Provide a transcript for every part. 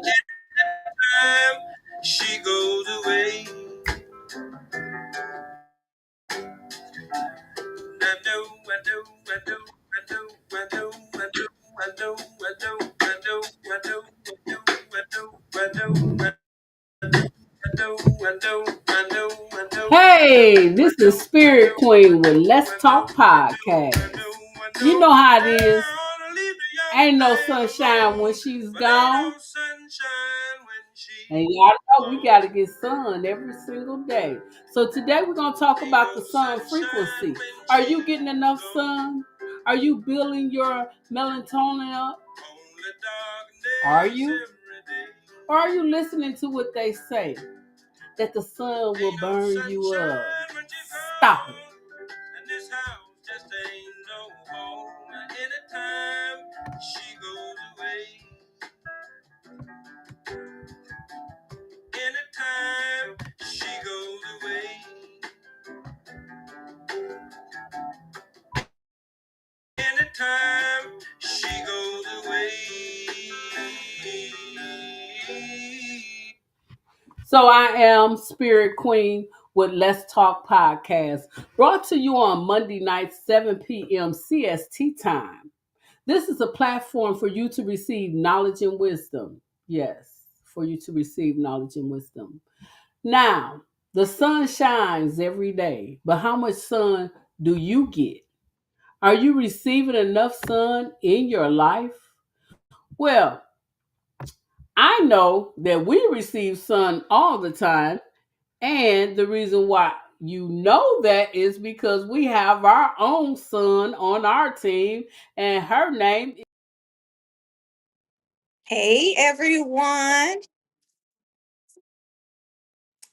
Time she goes away. I know, I know, I know, I know, I know, I know, I know, I know, I know, I know, I know, I know, Hey, this is Spirit Queen with Let's Talk Podcast. You know how it is. Ain't no sunshine when she's gone. And y'all know we got to get sun every single day. So today we're going to talk about the sun frequency. Are you getting enough sun? Are you building your melatonin up? Are you? Or are you listening to what they say? That the sun will burn you up. Stop it. And this house just ain't no home. Anytime she goes away. Anytime she goes away. Anytime she goes away. So I am Spirit Queen with Let's Talk Podcast, brought to you on Monday nights, 7 p.m. CST time. This is a platform for you to receive knowledge and wisdom. Yes, for you to receive knowledge and wisdom. Now, the sun shines every day, but how much sun do you get? Are you receiving enough sun in your life? Well, I know that we receive sun all the time. And the reason why you know that is because we have our own son on our team, and her name. Hey everyone.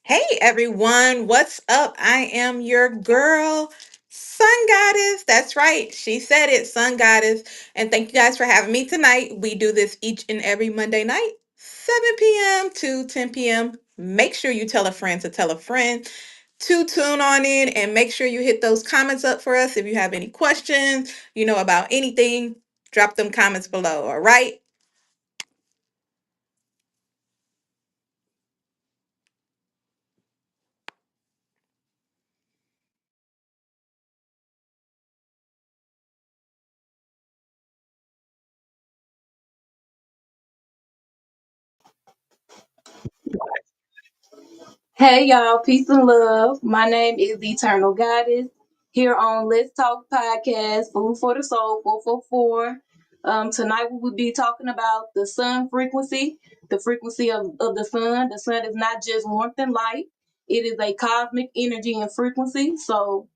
Hey everyone. What's up? I am your girl, Sun Goddess. That's right. She said it, Sun Goddess. And thank you guys for having me tonight. We do this each and every Monday night, 7 p.m. to 10 p.m. Make sure you tell a friend to tell a friend to tune on in and make sure you hit those comments up for us. If you have any questions, about anything, drop them comments below. All right. Hey y'all, peace and love. My name is the Eternal Goddess here on Let's Talk Podcast, Food for the Soul 444. Tonight we will be talking about the sun frequency, the frequency of the sun. The sun is not just warmth and light, it is a cosmic energy and frequency. So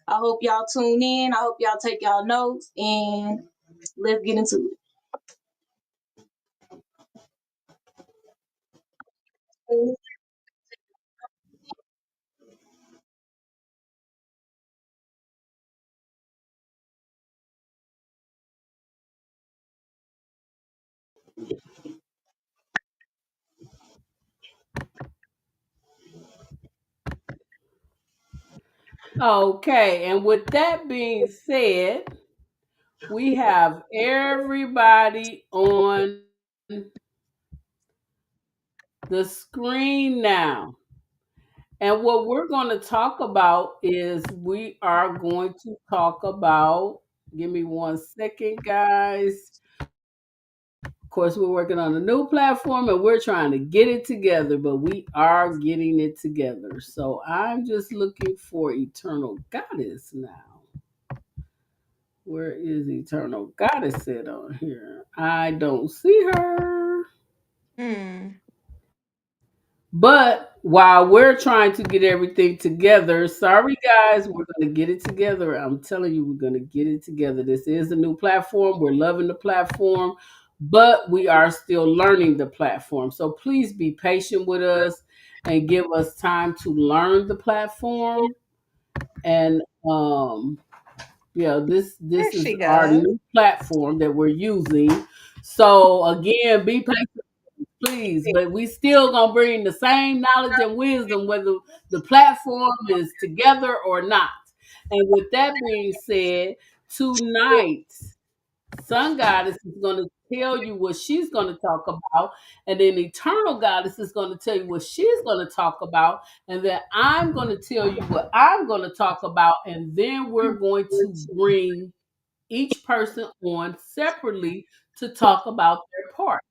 I hope y'all tune in. I hope y'all take y'all notes and let's get into it. Okay, and with that being said, we have everybody on the screen now. And what we're going to talk about is we are going to talk about, give me 1 second, guys. Of course, we're working on a new platform and we're trying to get it together, but we are getting it together. So I'm just looking for Eternal Goddess now. Where is Eternal Goddess at on here? I don't see her. Hmm. But while we're trying to get everything together, sorry guys, we're going to get it together. I'm telling you, we're going to get it together. This is a new platform. We're loving the platform, but we are still learning the platform. So please be patient with us and give us time to learn the platform. And yeah, There this is she our goes. new platform that we're using. So again, be patient, please, but we still gonna bring the same knowledge and wisdom whether the platform is together or not. And with that being said, tonight, Sun Goddess is gonna tell you what she's going to talk about, and then eternal goddess is going to tell you what she's going to talk about, and then I'm going to tell you what I'm going to talk about, and then we're going to bring each person on separately to talk about their part.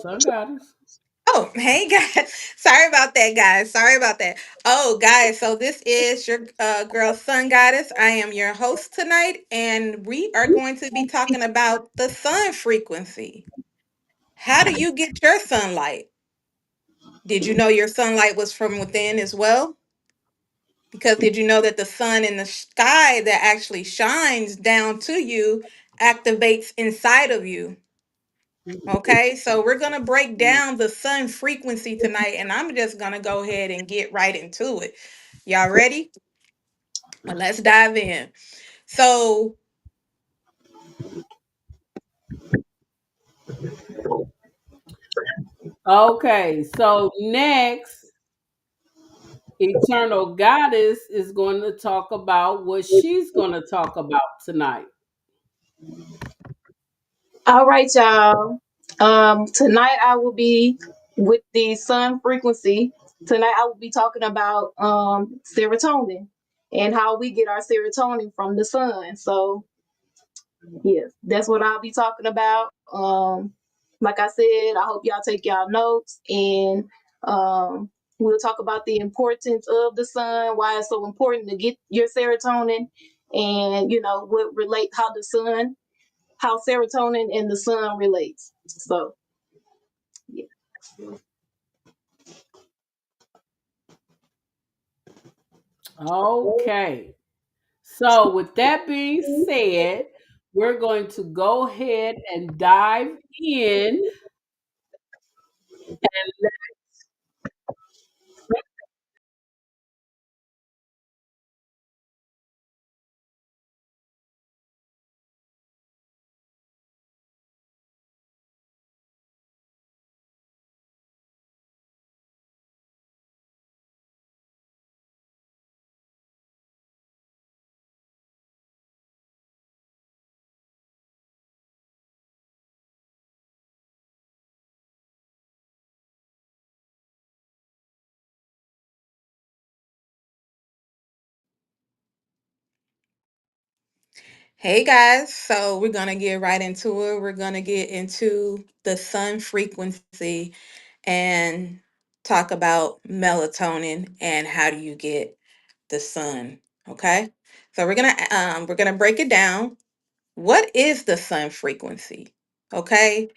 Sun goddess. Oh, hey guys. Sorry about that, guys. Sorry about that. Oh, guys. So this is your girl, Sun Goddess. I am your host tonight, and we are going to be talking about the sun frequency. How do you get your sunlight? Did you know your sunlight was from within as well? Because did you know that the sun in the sky that actually shines down to you activates inside of you? Okay, so we're gonna break down the sun frequency tonight, and I'm just gonna go ahead and get right into it. Y'all ready? Well, let's dive in. So, Okay, so next, eternal goddess is going to talk about what she's going to talk about tonight. All right, y'all. Tonight I will be with the sun frequency. Tonight I will be talking about serotonin and how we get our serotonin from the sun. So yes, that's what I'll be talking about. Like I said, I hope y'all take y'all notes, and we'll talk about the importance of the sun, why it's so important to get your serotonin, and what relate how the sun, how serotonin and the sun relates. So yeah. Okay, so with that being said, we're going to go ahead and dive in. hey guys, so we're gonna get right into it. We're gonna get into the sun frequency and talk about melatonin and how do you get the sun. Okay, so we're gonna break it down. What is the sun frequency? Okay,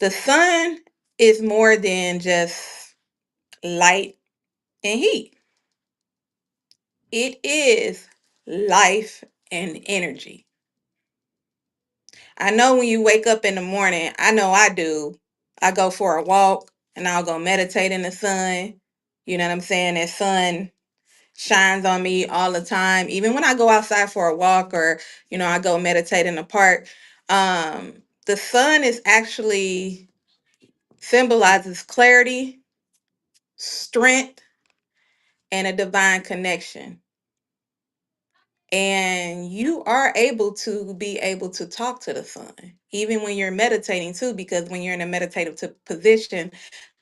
the sun is more than just light and heat. It is life and energy. I know when you wake up in the morning, I know I do. I go for a walk and I'll go meditate in the sun. You know what I'm saying? That sun shines on me all the time. Even when I go outside for a walk or, I go meditate in the park, the sun is actually symbolizes clarity, strength, and a divine connection. And you are able to talk to the sun even when you're meditating too, because when you're in a meditative position,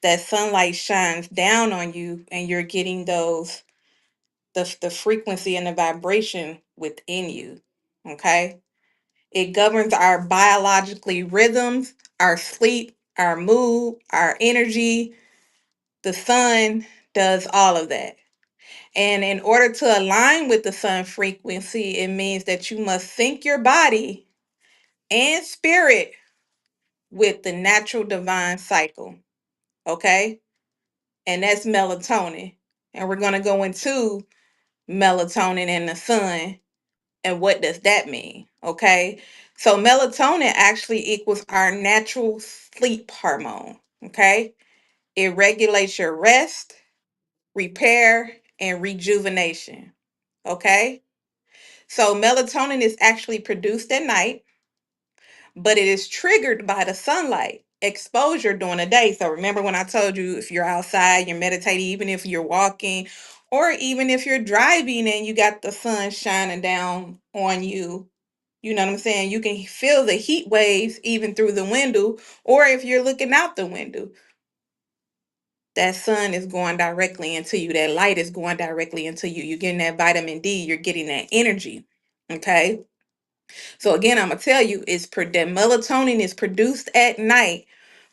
that sunlight shines down on you and you're getting the frequency and the vibration within you. Okay, it governs our biologically rhythms, our sleep, our mood, our energy. The sun does all of that. And in order to align with the sun frequency, it means that you must sync your body and spirit with the natural divine cycle. Okay. And that's melatonin. And we're going to go into melatonin and the sun and what does that mean. Okay. So melatonin actually equals our natural sleep hormone. Okay. It regulates your rest, repair, and rejuvenation. Okay. So melatonin is actually produced at night, but it is triggered by the sunlight. exposure during the day. So remember when I told you, if you're outside, you're meditating, even if you're walking, or even if you're driving and you got the sun shining down on you, you know what I'm saying? You can feel the heat waves even through the window, or if you're looking out the window, that sun is going directly into you. That light is going directly into you. You're getting that vitamin D, you're getting that energy. Okay. So again, I'm gonna tell you, that melatonin is produced at night,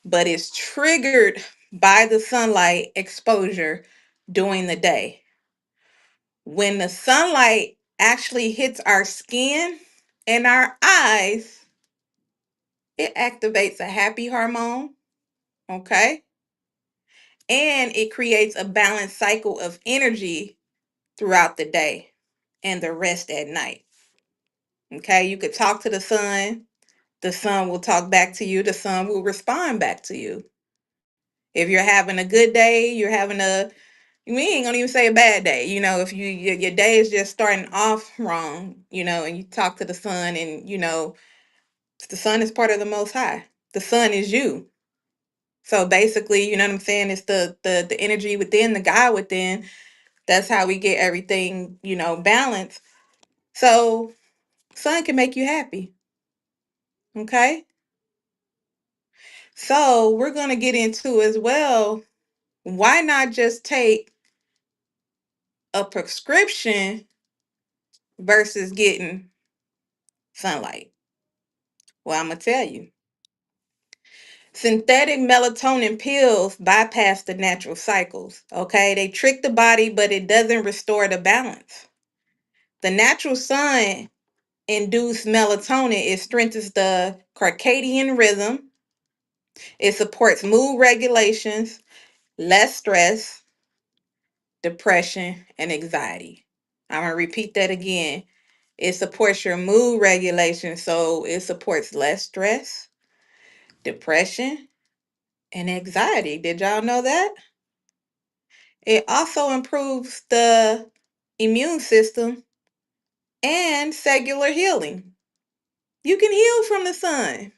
but it's triggered by the sunlight exposure during the day. When the sunlight actually hits our skin and our eyes, it activates a happy hormone, okay? And it creates a balanced cycle of energy throughout the day and the rest at night. Okay, you could talk to the sun will talk back to you, the sun will respond back to you. If you're having a good day, we ain't gonna even say a bad day. If your day is just starting off wrong, and you talk to the sun, and the sun is part of the Most High. The sun is you. So basically, you know what I'm saying? It's the energy within, the God within. That's how we get everything, balanced. So sun can make you happy. Okay. So we're gonna get into as well. Why not just take a prescription versus getting sunlight? Well, I'm gonna tell you. Synthetic melatonin pills bypass the natural cycles. Okay, they trick the body, but it doesn't restore the balance. The natural sun induced melatonin, it strengthens the circadian rhythm, it supports mood regulations, less stress, depression, and anxiety. I'm going to repeat that again. It supports your mood regulation, so it supports less stress, depression, and anxiety. Did y'all know that? It also improves the immune system and cellular healing. You can heal from the sun.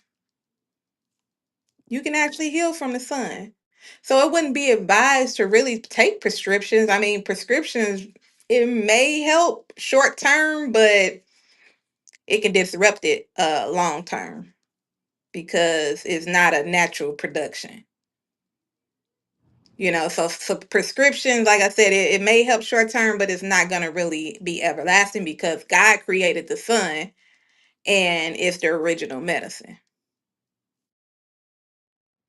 You can actually heal from the sun. So it wouldn't be advised to really take prescriptions. I mean, prescriptions, it may help short term, but it can disrupt it long term because it's not a natural production. So prescriptions, like I said, it may help short term, but it's not going to really be everlasting because God created the sun and it's the original medicine.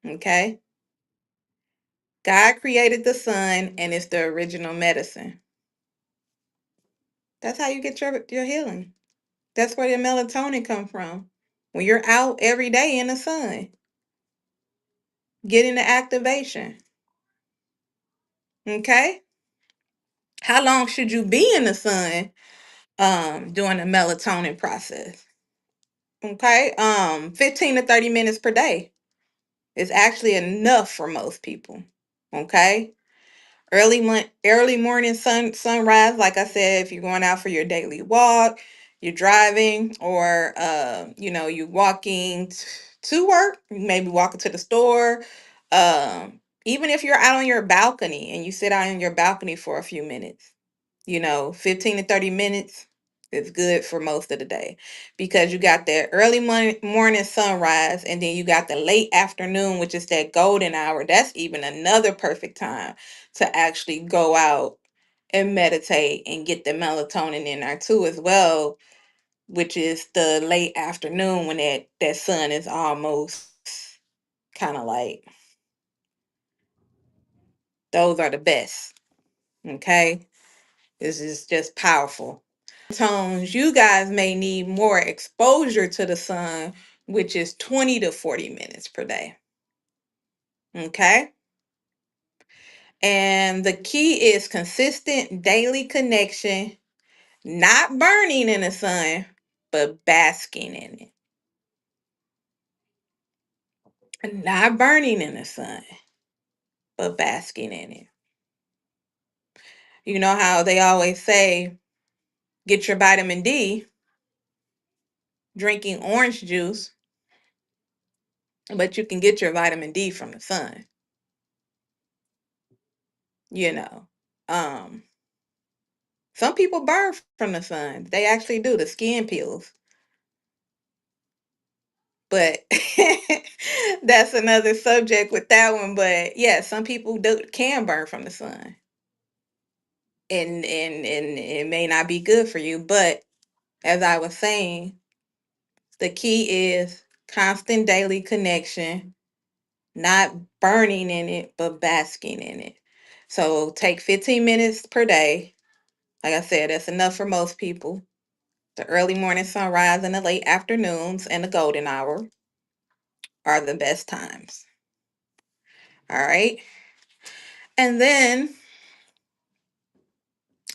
Okay? God created the sun and it's the original medicine. That's how you get your healing. That's where your melatonin come from. When you're out every day in the sun, getting the activation. Okay? How long should you be in the sun during the melatonin process? Okay? 15 to 30 minutes per day is actually enough for most people. Okay? Early morning sunrise, like I said, if you're going out for your daily walk, you're driving, or you're walking to work, maybe walking to the store. Even if you're out on your balcony and you sit out on your balcony for a few minutes, 15 to 30 minutes is good for most of the day because you got that early morning sunrise, and then you got the late afternoon, which is that golden hour. That's even another perfect time to actually go out and meditate and get the melatonin in there too as well, which is the late afternoon when that sun is almost kind of like, those are the best. Okay, this is just powerful. Tones, you guys may need more exposure to the sun, which is 20 to 40 minutes per day. Okay, and the key is consistent daily connection, not burning in the sun, but basking in it. Not burning in the sun, but basking in it. You know how they always say, get your vitamin D drinking orange juice. but you can get your vitamin D from the sun, you know. Um, some people burn from the sun. They actually do the skin peels. But that's another subject with that one. But yeah, some people can burn from the sun. And it may not be good for you. But as I was saying, the key is constant daily connection, not burning in it, but basking in it. So take 15 minutes per day. Like I said, that's enough for most people. The early morning sunrise and the late afternoons and the golden hour are the best times. All right. And then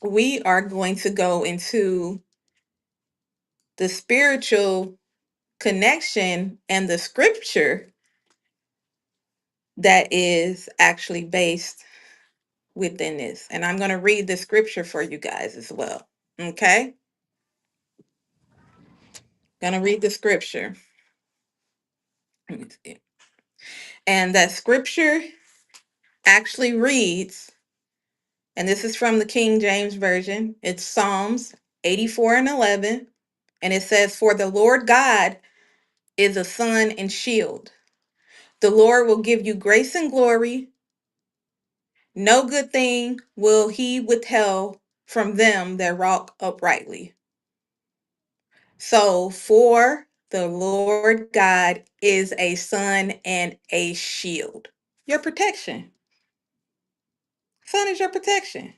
we are going to go into the spiritual connection and the scripture that is actually based within this. And I'm going to read the scripture for you guys as well. Okay? Going to read the scripture. Let me see. And that scripture actually reads, and this is from the King James Version, it's Psalms 84:11. And it says, "For the Lord God is a sun and shield. The Lord will give you grace and glory. No good thing will he withhold from them that walk uprightly." So, for the Lord God is a sun and a shield. Your protection. Sun is your protection.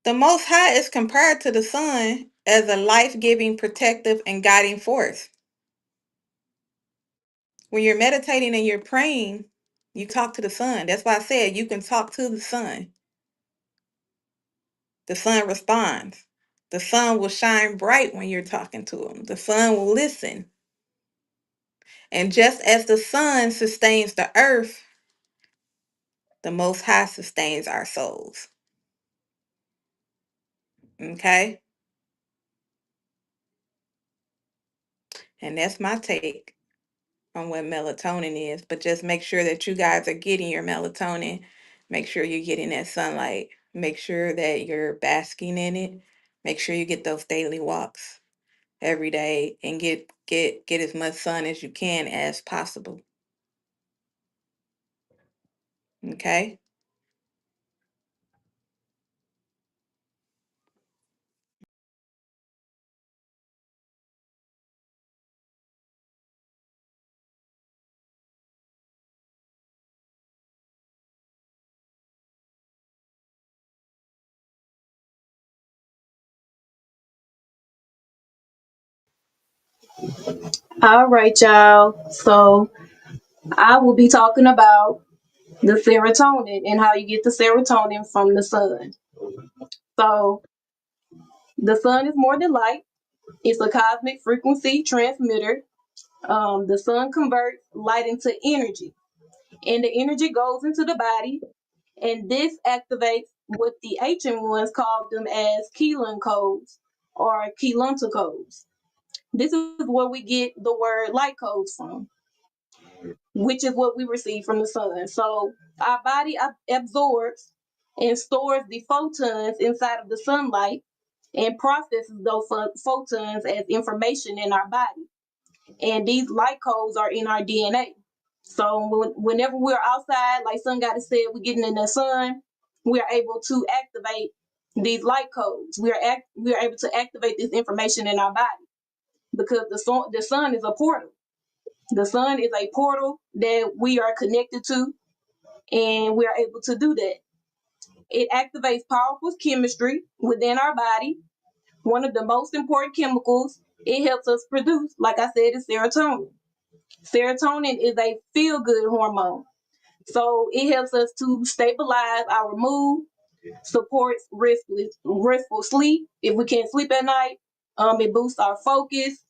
The Most High is compared to the sun as a life giving, protective, and guiding force. When you're meditating and you're praying, you talk to the sun. That's why I said you can talk to the sun. The sun responds. The sun will shine bright when you're talking to him. The sun will listen. And just as the sun sustains the earth, the Most High sustains our souls. Okay? And that's my take on what melatonin is. But just make sure that you guys are getting your melatonin. Make sure you're getting that sunlight. Make sure that you're basking in it. Make sure you get those daily walks every day and get as much sun as you can as possible. Okay? All right, y'all. So I will be talking about the serotonin and how you get the serotonin from the sun. So the sun is more than light. It's a cosmic frequency transmitter. The sun converts light into energy, and the energy goes into the body, and this activates what the ancient ones called them as Keelan codes or Keelanta codes. This is where we get the word light codes from, which is what we receive from the sun. So our body absorbs and stores the photons inside of the sunlight and processes those photons as information in our body. And these light codes are in our DNA. So whenever we're outside, like Sun Goddess said, we're getting in the sun, we are able to activate these light codes. We are able to activate this information in our body because the sun is a portal. The sun is a portal that we are connected to, and we are able to do that. It activates powerful chemistry within our body. One of the most important chemicals it helps us produce, like I said, is serotonin. Serotonin is a feel good hormone. So it helps us to stabilize our mood, supports restful sleep. If we can't sleep at night, it boosts our focus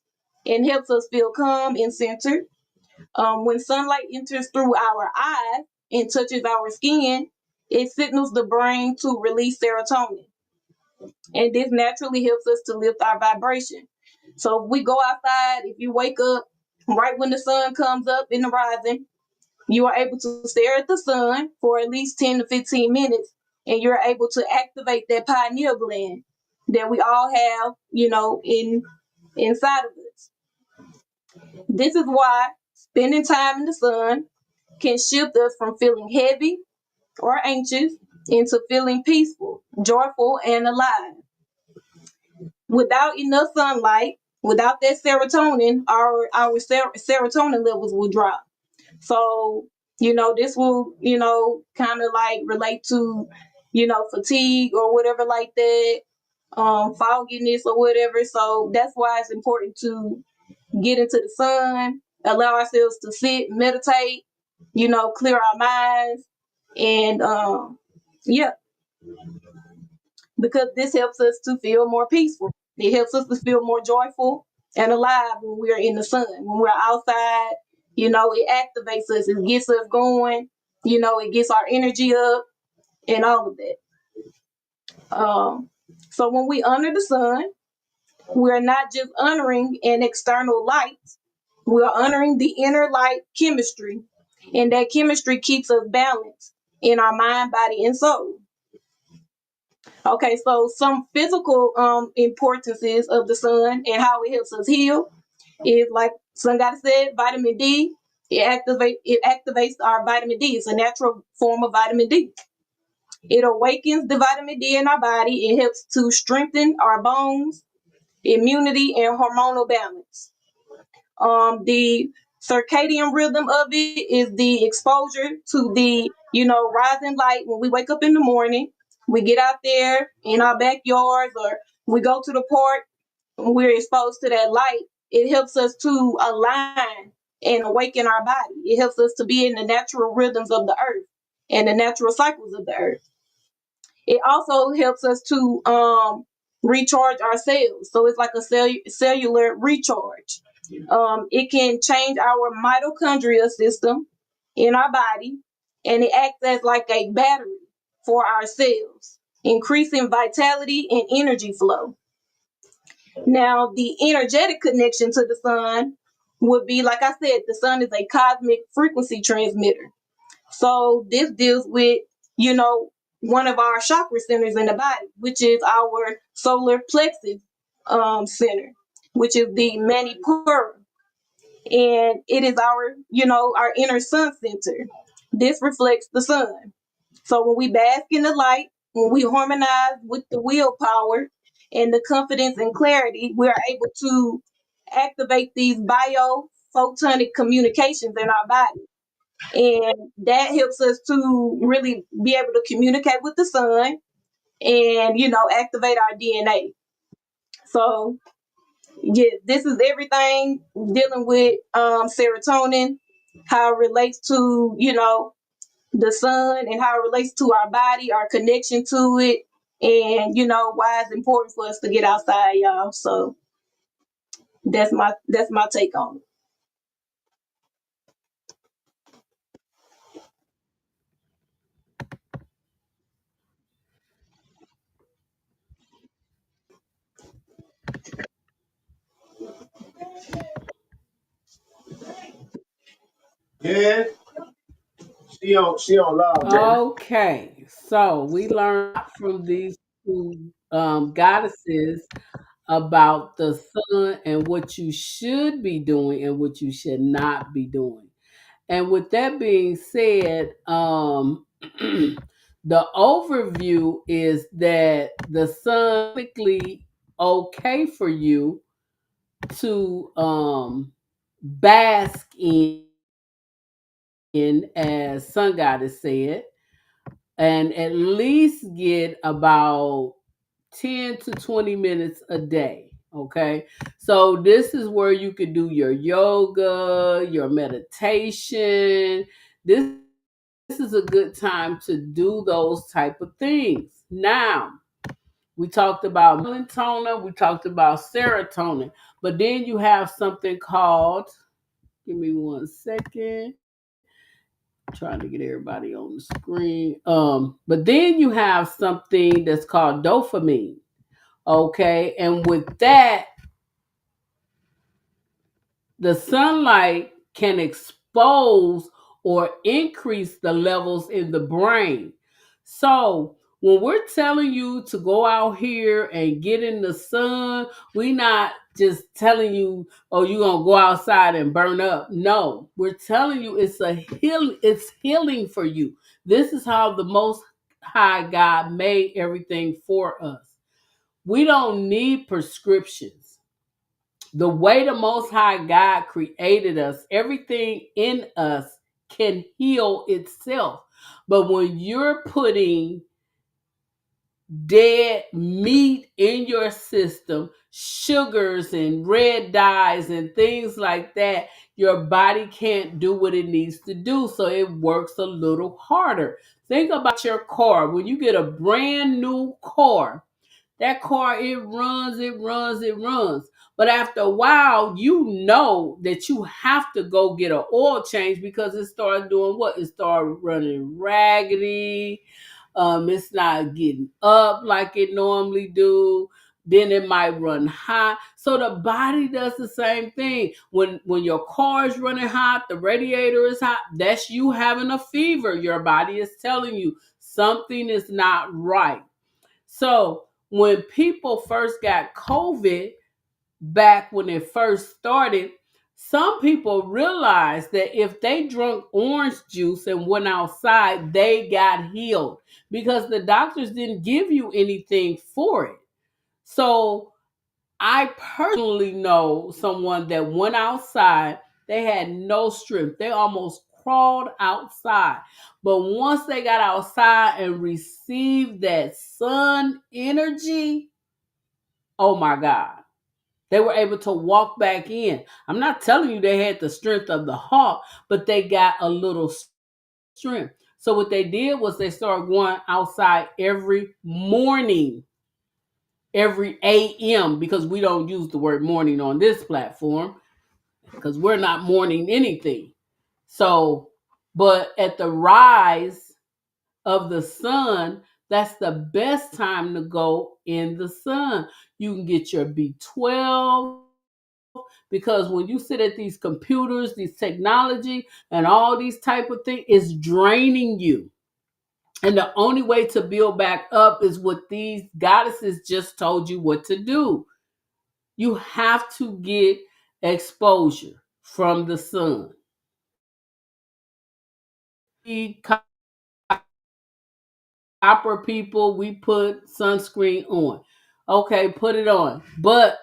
and helps us feel calm and centered. When sunlight enters through our eyes and touches our skin, it signals the brain to release serotonin. And this naturally helps us to lift our vibration. So if we go outside, if you wake up right when the sun comes up in the rising, you are able to stare at the sun for at least 10 to 15 minutes, and you're able to activate that pineal gland that we all have, inside of us. This is why spending time in the sun can shift us from feeling heavy or anxious into feeling peaceful, joyful, and alive. Without enough sunlight, without that serotonin, our serotonin levels will drop. So, this will, kind of like relate to, fatigue or whatever like that, fogginess or whatever. So that's why it's important to get into the sun, allow ourselves to sit, meditate, clear our minds, and yeah, because this helps us to feel more peaceful. It helps us to feel more joyful and alive when we're in the sun. When we're outside, it activates us, it gets us going, it gets our energy up and all of that. So when we honor the sun, we're not just honoring an external light, we're honoring the inner light chemistry. And that chemistry keeps us balanced in our mind, body, and soul. Okay, so some physical importances of the sun and how it helps us heal is, like Sun Goddess said, vitamin D. It activates our vitamin D. It's a natural form of vitamin D. It awakens the vitamin D in our body. It helps to strengthen our bones, immunity, and hormonal balance. The circadian rhythm of it is the exposure to the, rising light. When we wake up in the morning, we get out there in our backyards or we go to the park, we're exposed to that light. It helps us to align and awaken our body. It helps us to be in the natural rhythms of the earth and the natural cycles of the earth. It also helps us to recharge our cells. So it's like a cellular recharge. It can change our mitochondria system in our body, and it acts as like a battery for our cells, increasing vitality and energy flow. Now, the energetic connection to the sun would be, like I said, the sun is a cosmic frequency transmitter. So this deals with, one of our chakra centers in the body, which is our solar plexus center, which is the manipura. And it is our inner sun center. This reflects the sun. So when we bask in the light, when we harmonize with the willpower and the confidence and clarity, we're able to activate these biophotonic communications in our body. And that helps us to really be able to communicate with the sun and, activate our DNA. So, yeah, this is everything dealing with serotonin, how it relates to, the sun and how it relates to our body, our connection to it, and why it's important for us to get outside, y'all. So that's my take on it. Yeah, she on live, man. Okay, so we learned from these two goddesses about the sun and what you should be doing and what you should not be doing. And with that being said, the overview is that the sun is typically okay for you to bask in, as Sun Goddess said, and at least get about 10 to 20 minutes a day. Okay. So this is where you could do your yoga, your meditation. This is a good time to do those type of things. Now, we talked about melatonin, we talked about serotonin, but then you have something called, give me 1 second, trying to get everybody on the screen. But then you have something that's called dopamine. Okay, and with that, The sunlight can expose or increase the levels in the brain. So, when we're telling you to go out here and get in the sun, we not just telling you, oh, you're gonna go outside and burn up. No, we're telling you it's healing for you. This is how the most high God made everything for us. We don't need prescriptions. The way the Most High God created us, everything in us can heal itself. But when you're putting dead meat in your system, sugars and red dyes and things like that, your body can't do what it needs to do. So it works a little harder. Think about your car. When you get a brand new car, that car, it runs. But after a while, you know that you have to go get an oil change because it started doing what? It started running raggedy. It's not getting up like it normally do. Then it might run hot. So the body does the same thing. When your car is running hot, the radiator is hot, that's you having a fever. Your body is telling you something is not right. So when people first got COVID, back when it first started, some people realized that if they drank orange juice and went outside, they got healed because the doctors didn't give you anything for it. So I personally know someone that went outside, they had no strength. They almost crawled outside. But once they got outside and received that sun energy, oh my God, they were able to walk back in. I'm not telling you they had the strength of the hawk, but they got a little strength. So what they did was they started going outside every morning, every AM, because we don't use the word morning on this platform because we're not mourning anything. So, but at the rise of the sun, that's the best time to go in the sun. You can get your B12 because when you sit at these computers, these technology, and all these type of things, it's draining you. And the only way to build back up is what these goddesses just told you what to do. You have to get exposure from the sun. We copper people, we put sunscreen on. Okay, put it on. But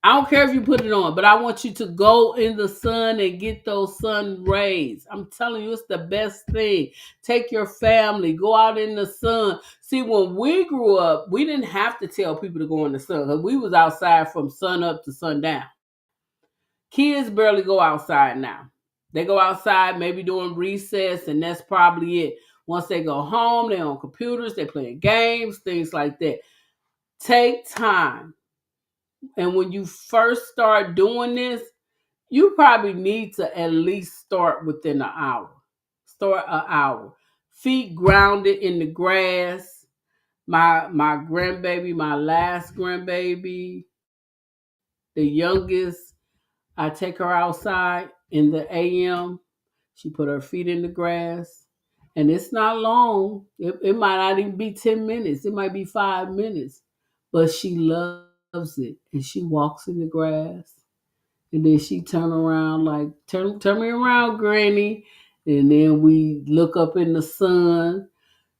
I don't care if you put it on, but I want you to go in the sun and get those sun rays. I'm telling you, it's the best thing. Take your family, go out in the sun. See, when we grew up, we didn't have to tell people to go in the sun because we was outside from sun up to sundown. Kids barely go outside now. They go outside maybe during recess, and that's probably it. Once they go home, they're on computers, they're playing games, things like that. Take time. And when you first start doing this, you probably need to at least start within an hour. Start an hour. Feet grounded in the grass. My grandbaby, my last grandbaby, the youngest, I take her outside in the AM. She put her feet in the grass. And it's not long. It might not even be 10 minutes. It might be 5 minutes. But she loves it. And she walks in the grass. And then she turn around like, turn me around, Granny. And then we look up in the sun.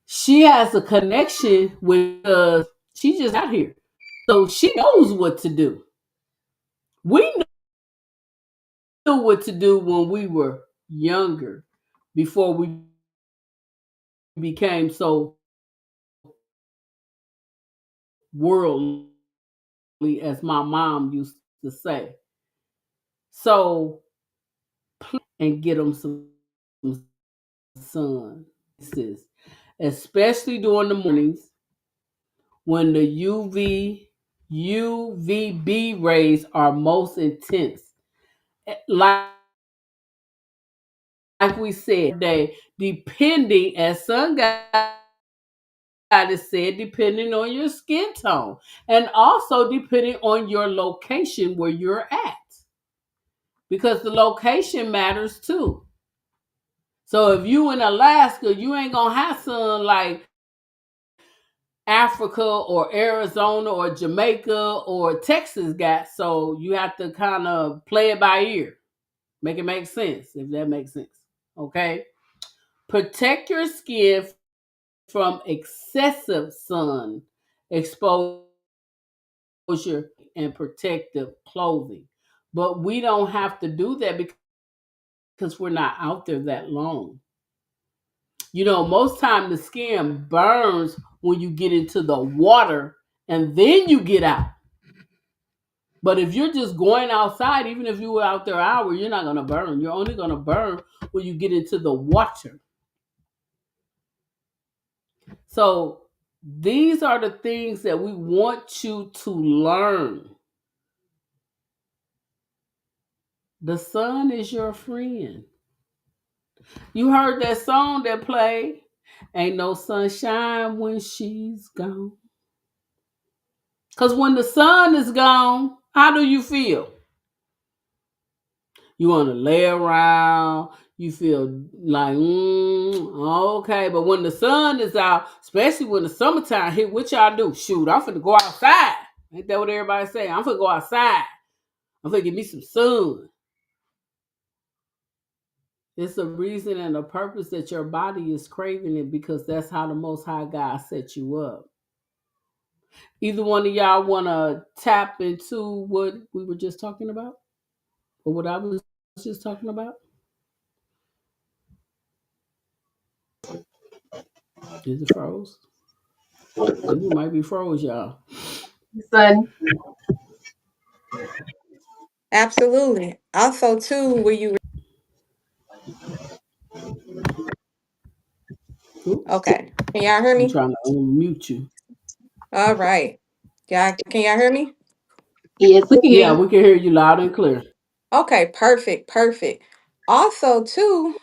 She has a connection with us. She just out here. So she knows what to do. We knew what to do when we were younger, before we became so worldly, as my mom used to say. So, and get them some sun, especially during the mornings when the UVB rays are most intense. Like we said, depending, as Sun Goddess said, depending on your skin tone and also depending on your location where you're at. because the location matters too. So if you in Alaska, you ain't gonna have sun like Africa or Arizona or Jamaica or Texas got. So you have to kind of play it by ear. Make it make sense, if that makes sense. Okay. Protect your skin from excessive sun exposure and protective clothing. But we don't have to do that because we're not out there that long. Most time the skin burns when you get into the water and then you get out. But if you're just going outside, even if you were out there an hour, you're not going to burn. You're only going to burn when you get into the water. So these are the things that we want you to learn. The sun is your friend. You heard that song that played, Ain't No Sunshine When She's Gone. Because when the sun is gone, how do you feel? You want to lay around. You feel like, okay. But when the sun is out, especially when the summertime hit, what y'all do? Shoot, I'm finna go outside. Ain't that what everybody say? I'm finna go outside. I'm finna get me some sun. It's a reason and a purpose that your body is craving it because that's how the Most High God set you up. Either one of y'all want to tap into what we were just talking about or what I was just talking about? Is it froze? I think we might be froze, y'all. Sunny. Absolutely. Also, too, where you Oops. okay? Can y'all hear I'm me? trying to unmute you. All right. Can y'all hear me? Yes, we can hear Yeah, you. we can hear you loud and clear. Okay, perfect, perfect. Also, too,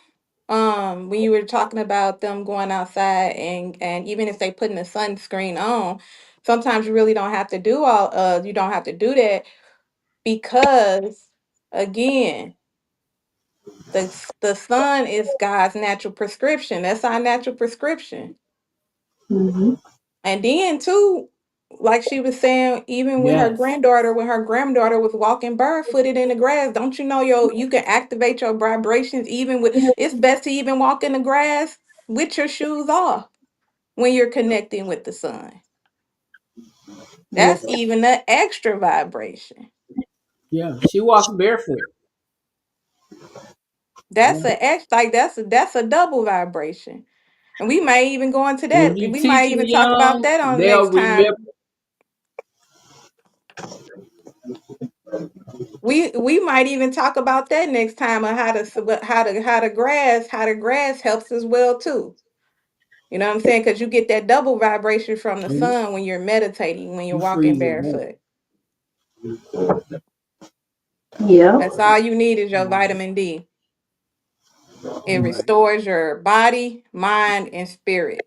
when you were talking about them going outside and even if they putting a sunscreen on, sometimes you really don't have to do all you don't have to do that because again, the sun is God's natural prescription. That's our natural prescription. Hmm. And then too, like she was saying, even Yes. when her granddaughter was walking barefooted in the grass, don't you know you can activate your vibrations even with it's best to even walk in the grass with your shoes off when you're connecting with the sun. That's Yes. even an extra vibration. Yeah. She walks barefoot. That's Yeah. a ex like that's a double vibration. And we may even go into When that. you We teach might them even talk about young, that on they'll next remember. time. We might even talk about that next time on how the grass helps as well too. You know what I'm saying? Because you get that double vibration from the Oh, sun when you're meditating, when you're you walking freezing up. barefoot. Yeah. That's all you need is your vitamin D. It Right. restores your body, mind, and spirit.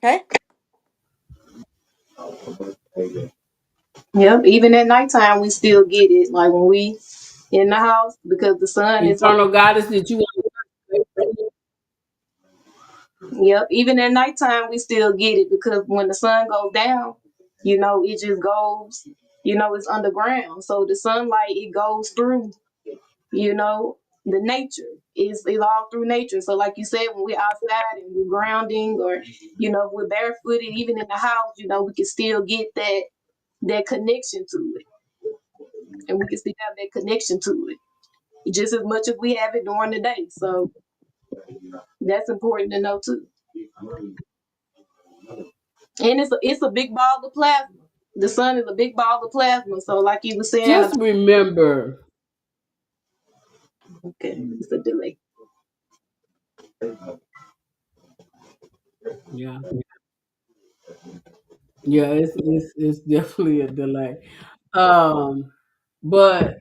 Okay? Yep. Even at nighttime, we still get it. Like when we in the house because the sun is on. Eternal goddess, did you want to? Yep. Even at nighttime, we still get it because when the sun goes down, it just goes. It's underground, so the sunlight it goes through. You know, the nature is all through nature. So, like you said, when we're outside and we're grounding, or if we're barefooted, even in the house, we can still get that connection to it, and we can still have that connection to it just as much as we have it during the day. So that's important to know too. And it's a big ball of plasma. The sun is a big ball of plasma. So, like you were saying Just about, remember. okay, it's a delay. Yeah. Yeah, it's definitely a delay. Um, but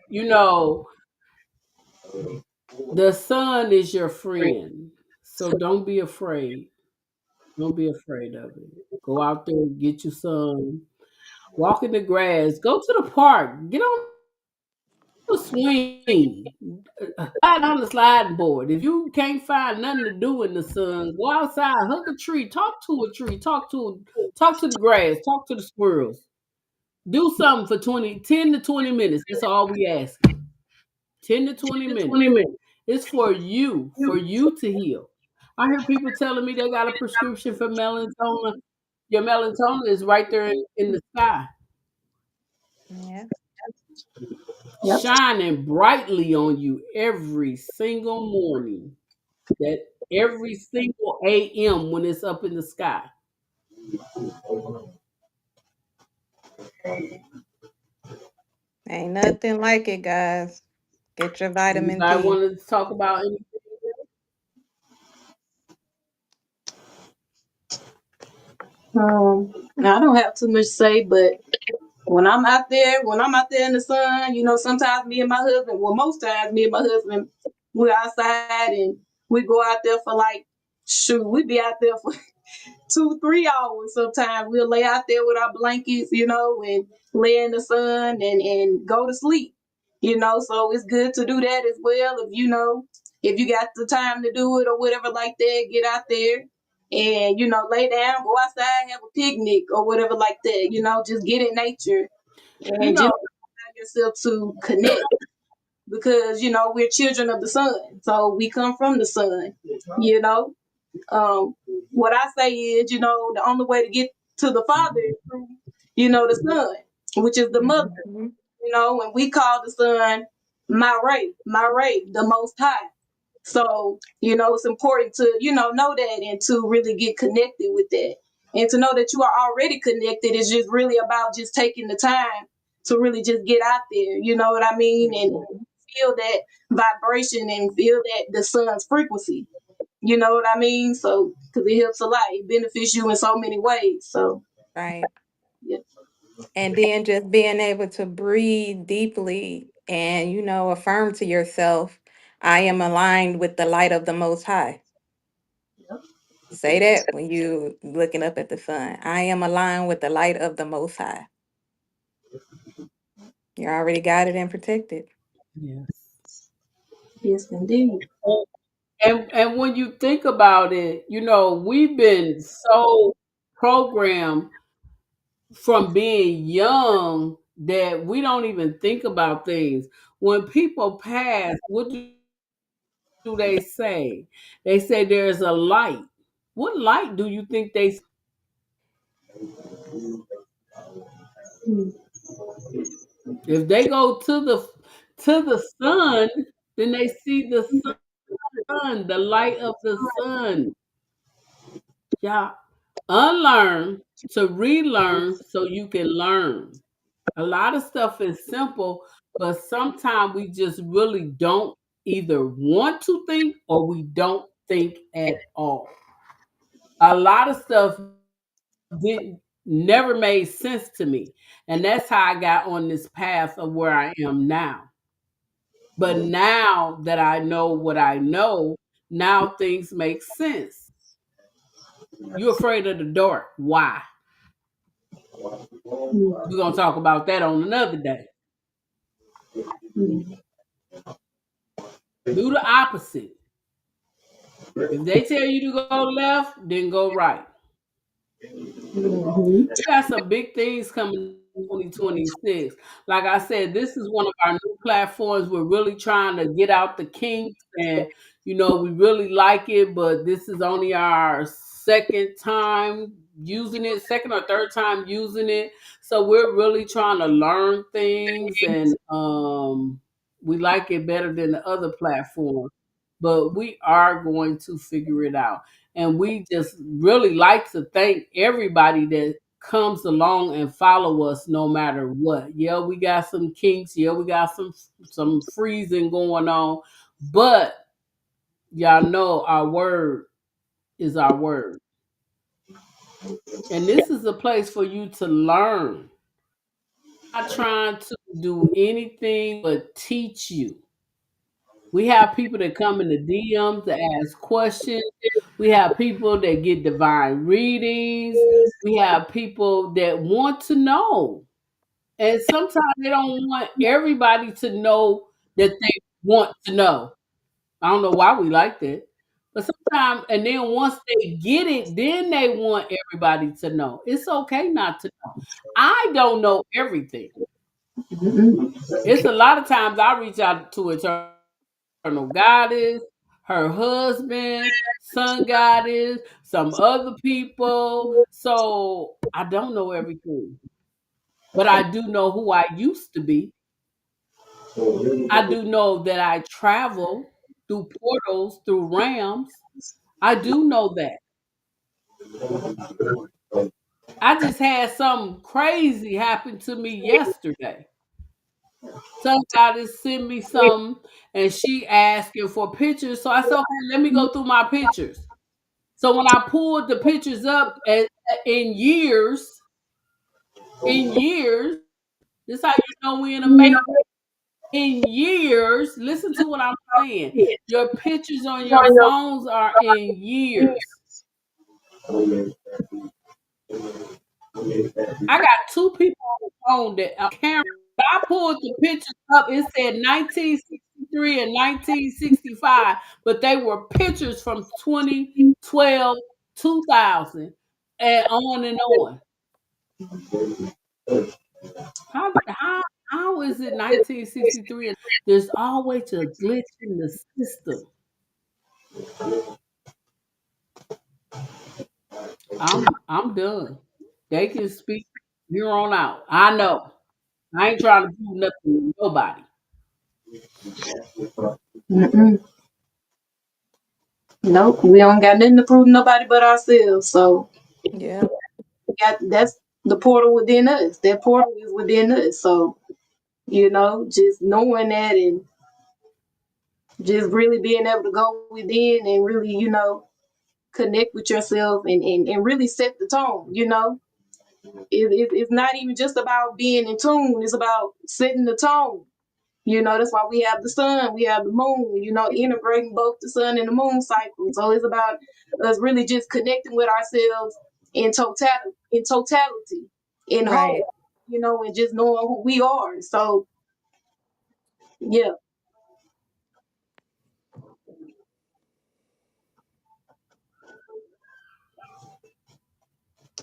the sun is your friend. So don't be afraid. Don't be afraid of it. Go out there, get you some. walk in the grass, go to the park, get on the swing, slide on the sliding board. If you can't find nothing to do in the sun, go outside, hug a tree, talk to a tree, talk to the grass, talk to the squirrels. Do something for 10 to 20 minutes. That's all we ask. 10 to 20 minutes. It's for you to heal. I hear people telling me they got a prescription for melatonin. Your melatonin is right there in the sky, Yeah. Yep. shining brightly on you every single morning. That every single AM when it's up in the sky. Ain't nothing like it, guys. Get your vitamin Anybody P. want to talk about anything? Now I don't have too much to say, but when I'm out there in the sun, sometimes me and my husband, well, most times me and my husband, we're outside and we go out there for like, shoot, we be out there for 2, 3 hours sometimes. We'll lay out there with our blankets, and lay in the sun and go to sleep, so it's good to do that as well. If you got the time to do it or whatever like that, get out there and, lay down, go outside, have a picnic or whatever like that, just get in nature You and just know, allow yourself to connect because, we're children of the sun. So we come from the sun, you know. Um, what I say is, the only way to get to the Father is through, the Son, which is the mother, Mhm. and we call the Son my Ray, the Most High. So, it's important to, know that and to really get connected with that. And to know that you are already connected is just really about just taking the time to really just get out there, you know what I mean? And Mhm. feel that vibration and feel that the sun's frequency. You know what I mean? So, because it helps a lot, it benefits you in so many ways. So, Right. yeah. And then just being able to breathe deeply and, affirm to yourself, I am aligned with the light of the Most High. Say that when you looking up at the sun. I am aligned with the light of the Most High. You already got it and protected. yes. Yes, indeed. And when you think about it, we've been so programmed from being young that we don't even think about things. When people pass, what do they say? They say there's a light. What light do you think they Mm. if they go to the sun, then they see the sun, the light of the sun. Yeah. Unlearn to relearn so you can learn. A lot of stuff is simple, but sometimes we just really don't either want to think or we don't think at all. A lot of stuff didn't never made sense to me. And that's how I got on this path of where I am now. But now that I know what I know, now things make sense. You're afraid of the dark. Why? We're gonna talk about that on another day. Mm. Do the opposite. If they tell you to go left, then go right. Mhm. We got some big things coming in 2026. Like I said, this is one of our new platforms. We're really trying to get out the kinks and we really like it, but this is only our second time using it, second or third time using it. So we're really trying to learn things and we like it better than the other platform. But we are going to figure it out. And we just really like to thank everybody that comes along and follow us no matter what. Yeah, we got some kinks. Yeah, we got some freezing going on. But y'all know our word is our word. And this is a place for you to learn. Not trying to do anything but teach you. We have people that come in the DMs to ask questions. We have people that get divine readings. We have people that want to know. And sometimes they don't want everybody to know that they want to know. I don't know why we like that. But sometimes, and then once they get it, then they want everybody to know. It's okay not to know. I don't know everything. It's a lot of times I reach out to Eternal Goddess, her husband, Sun Goddess, some other people. So I don't know everything. But I do know who I used to be. I do know that I travel through portals, through realms. I do know that. I just had something crazy happen to me yesterday. Somebody sent me some and she asking for pictures. So I said, okay, let me go through my pictures. So when I pulled the pictures up in years, this how you know we in a matrix. In years, listen to what I'm saying. Your pictures on your phones are in years. I got two people on the phone that are camera. I pulled the pictures up. It said 1963 and 1965, but they were pictures from 2012, 2000, and on and on. How is it 1963? And there's always a glitch in the system. I'm done. They can speak here on out. I know. I ain't trying to prove nothing to nobody. Mm-mm. Nope, we don't got nothing to prove to nobody but ourselves. So Yeah. that's the portal within us. That portal is within us. So just knowing that and just really being able to go within and really, connect with yourself and really set the tone. It's not even just about being in tune. It's about setting the tone. That's why we have the sun, we have the moon, integrating both the sun and the moon cycle. So it's about us really just connecting with ourselves in totality, in Right. whole, and just knowing who we are. So yeah,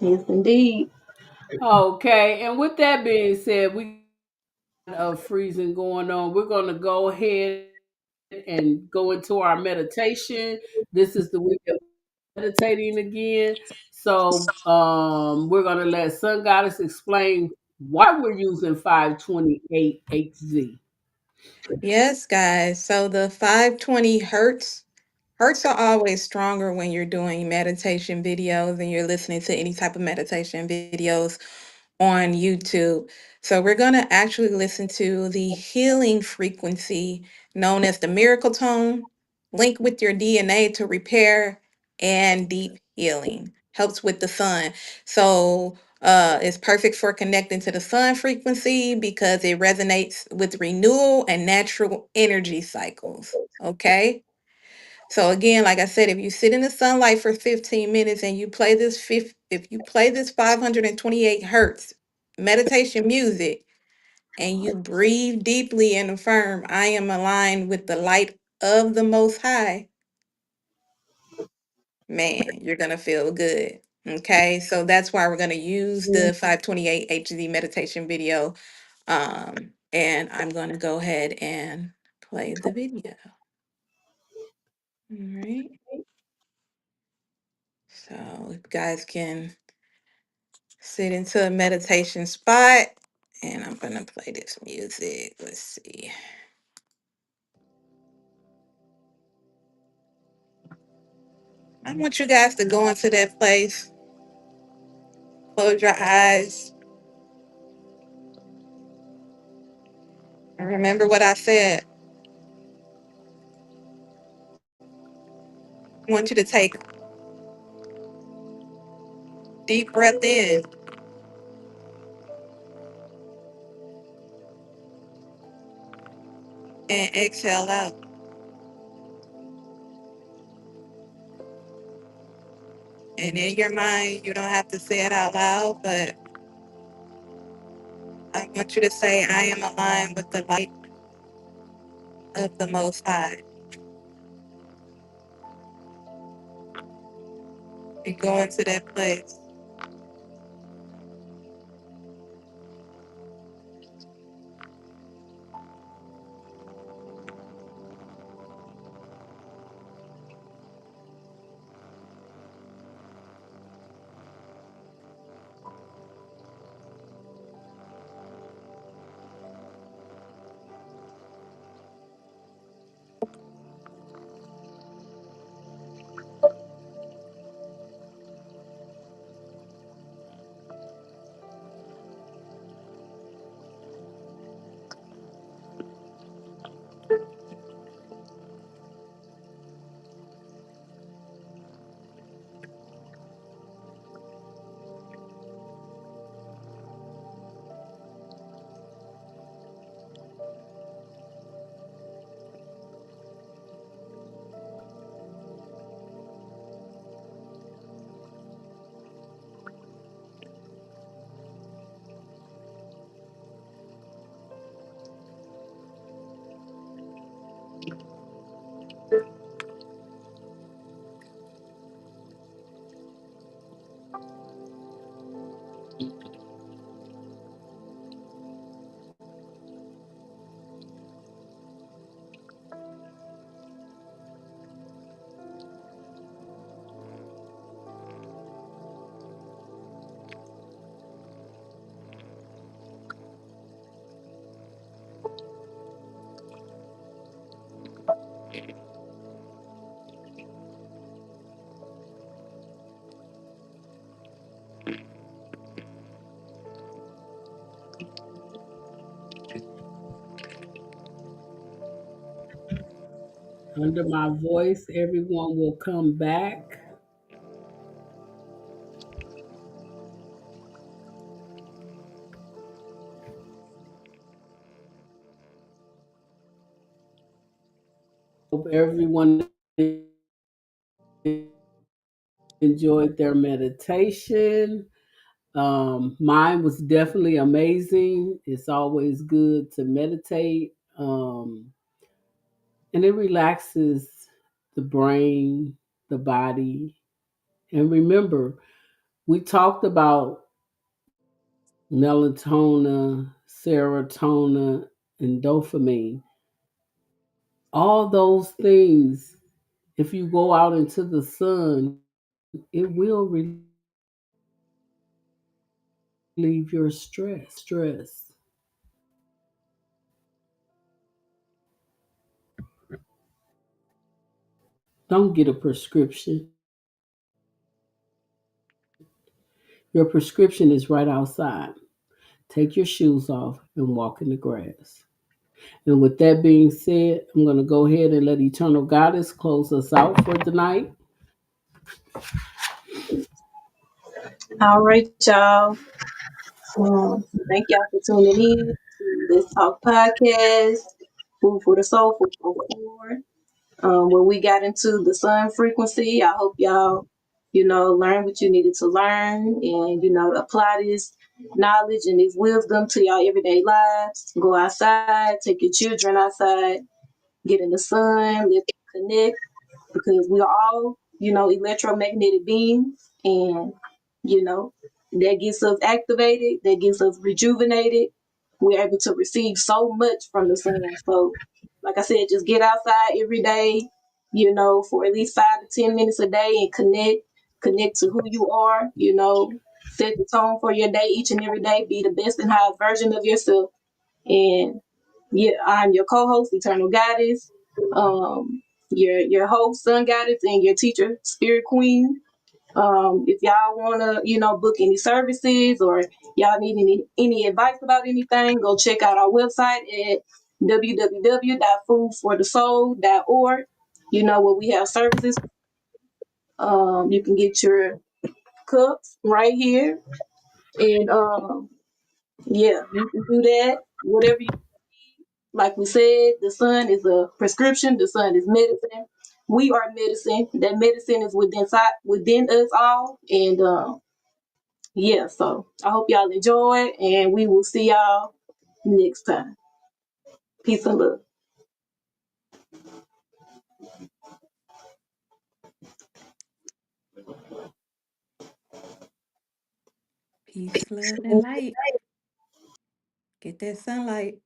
yes indeed. Okay, and with that being said, we of freezing going on. We're going to go ahead and go into our meditation. This is the week of meditating again. So we're going to let Sun Goddess explain why we're using 528HZ. Yes, guys. So the 520 hertz are always stronger when you're doing meditation videos and you're listening to any type of meditation videos on YouTube. So we're going to actually listen to the healing frequency known as the miracle tone, link with your DNA to repair and deep healing. Helps with the sun. So it's perfect for connecting to the sun frequency because it resonates with renewal and natural energy cycles. Okay. So again, like I said, if you sit in the sunlight for 15 minutes and you play if you play this 528 hertz meditation music and you breathe deeply and affirm, I am aligned with the light of the Most High, man, you're gonna feel good. Okay, so that's why we're gonna use the 528 HD meditation video. And I'm gonna go ahead and play the video. All right. So if you guys can sit into a meditation spot, and I'm gonna play this music. Let's see. I want you guys to go into that place, close your eyes, and remember what I said. I want you to take deep breath in and exhale out. And in your mind, you don't have to say it out loud, but I want you to say, I am aligned with the light of the Most High. And go into that place. Under my voice, everyone will come back. Hope everyone enjoyed their meditation. Mine was definitely amazing. It's always good to meditate, and it relaxes the brain, the body. And remember, we talked about melatonin, serotonin, and dopamine. All those things, if you go out into the sun, it will relieve your stress. Don't get a prescription. Your prescription is right outside. Take your shoes off and walk in the grass. And with that being said, I'm going to go ahead and let Eternal Goddess close us out for tonight. All right, y'all. Thank y'all for tuning in to this Talk Podcast, Food for the Soul, Food for the Forward. Where we got into the sun frequency. I hope y'all, learn what you needed to learn and, apply this knowledge and this wisdom to y'all everyday lives. Go outside, take your children outside, get in the sun, let's connect because we are all, electromagnetic beings and, that gets us activated, that gets us rejuvenated. We're able to receive so much from the sun. So, like I said, just get outside every day, for at least 5 to 10 minutes a day and connect to who you are, set the tone for your day each and every day, be the best and highest version of yourself. And yeah, I'm your co-host, Eternal Goddess, your host, Sun Goddess, and your teacher, Spirit Queen. If y'all wanna, book any services or y'all need any advice about anything, go check out our website at www.foodforthesoul.org. Where we have services. You can get your cups right here, and yeah, you can do that. Whatever you like we said, the sun is a prescription. The sun is medicine. we are medicine. That medicine is within us all. And yeah, so I hope y'all enjoy, and we will see y'all next time. Peace and love. Peace, love, and light. Get that sunlight.